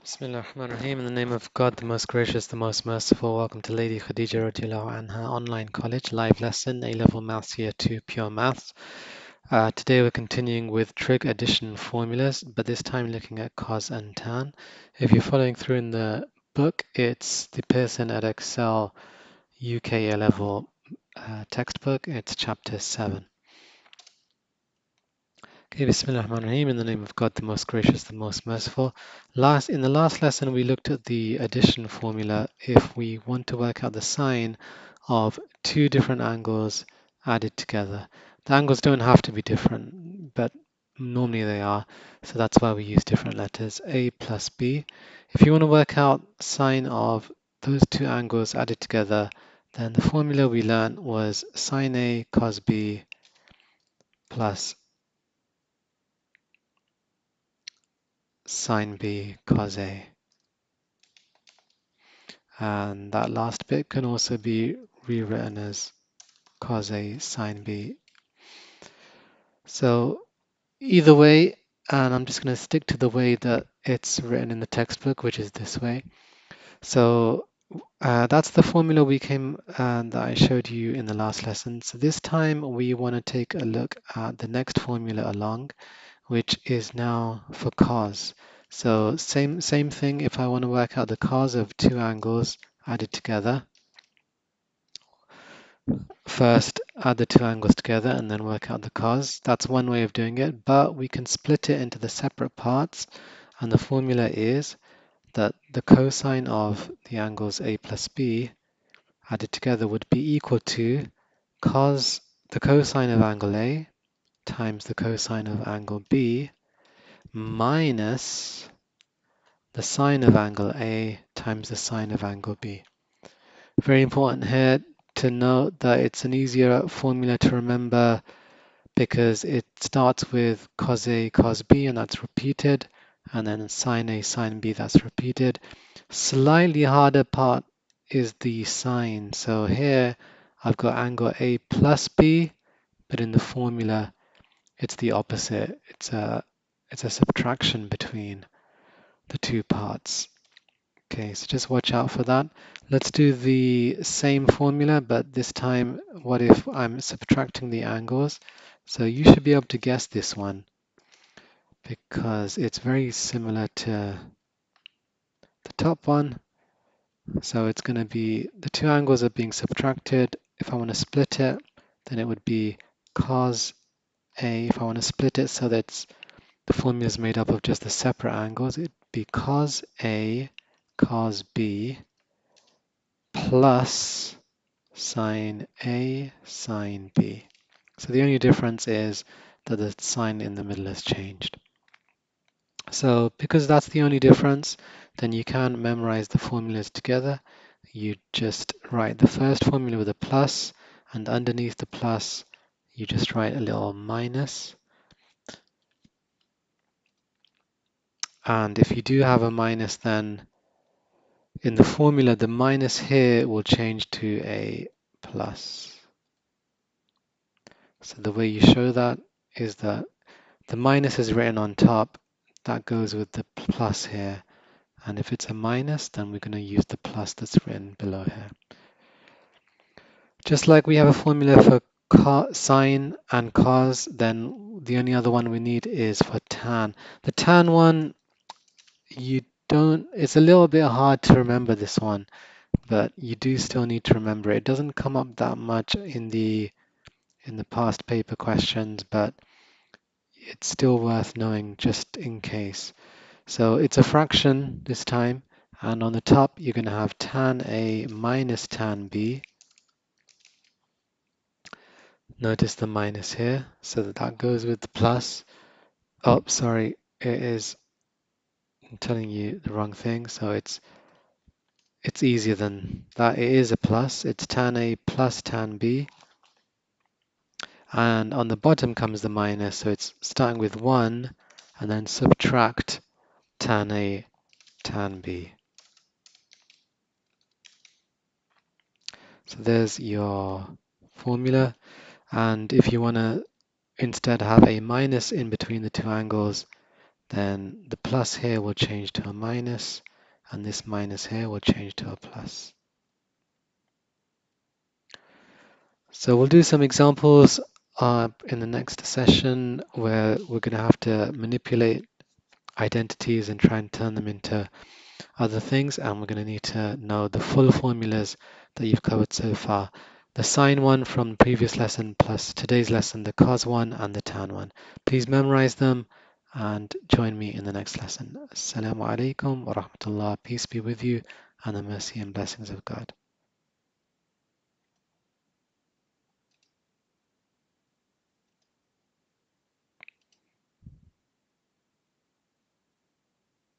Bismillahirrahmanirrahim. In the name of God, the most gracious, the most merciful. Welcome to Lady Khadija Radiallahu Anha Online College Live Lesson, A-Level Maths Year 2 Pure Maths. Today we're continuing with trig addition formulas, but this time looking at cos and tan. If you're following through in the book, it's the Pearson at Excel UK A-Level textbook. It's chapter 7. Okay, Bismillahirrahmanirrahim, in the name of God, the most gracious, the most merciful. In the last lesson, we looked at the addition formula if we want to work out the sine of two different angles added together. The angles don't have to be different, but normally they are, so that's why we use different letters, A plus B. If you want to work out sine of those two angles added together, then the formula we learned was sine A cos B plus sine B cos A. And that last bit can also be rewritten as cos A sine B. So either way, and I'm just going to stick to the way that it's written in the textbook, which is this way. So that's the formula that I showed you in the last lesson. So this time we want to take a look at the next formula along, which is now for cos. So same thing. If I want to work out the cos of two angles added together, first add the two angles together and then work out the cos. That's one way of doing it, but we can split it into the separate parts, and the formula is that the cosine of the angles A plus B added together would be equal to the cosine of angle A times the cosine of angle B minus the sine of angle A times the sine of angle B. Very important here to note that it's an easier formula to remember because it starts with cos A cos B, and that's repeated, and then sine A sine B, that's repeated. Slightly harder part is the sine. So here I've got angle A plus B, but in the formula it's the opposite. It's a subtraction between the two parts. Okay, so just watch out for that. Let's do the same formula, but this time, what if I'm subtracting the angles? So you should be able to guess this one because it's very similar to the top one. So it's going to be the two angles are being subtracted. If I want to split it, then it would be cos A. If I want to split it so that the formula is made up of just the separate angles, it'd be cos A cos B plus sine A sine B. So the only difference is that the sign in the middle has changed. So because that's the only difference, then you can memorize the formulas together. You just write the first formula with a plus, and underneath the plus, you just write a little minus. And if you do have a minus, then in the formula, the minus here will change to a plus. So the way you show that is that the minus is written on top. That goes with the plus here. And if it's a minus, then we're going to use the plus that's written below here. Just like we have a formula for sine and cos, then the only other one we need is for tan. The tan one, it's a little bit hard to remember this one, but you do still need to remember it. It doesn't come up that much in the past paper questions, but it's still worth knowing just in case. So it's a fraction this time, and on the top you're going to have tan A minus tan B. Notice the minus here, so that goes with the plus. Oh, sorry, I'm telling you the wrong thing, so it's easier than that. It is a plus. It's tan A plus tan B. And on the bottom comes the minus, so it's starting with 1 and then subtract tan A tan B. So there's your formula. And if you want to instead have a minus in between the two angles, then the plus here will change to a minus, and this minus here will change to a plus. So we'll do some examples in the next session where we're going to have to manipulate identities and try and turn them into other things, and we're going to need to know the full formulas that you've covered so far. The sine one from the previous lesson plus today's lesson, the cos one and the tan one. Please memorize them and join me in the next lesson. Assalamu alaikum wa rahmatullah. Peace be with you and the mercy and blessings of God.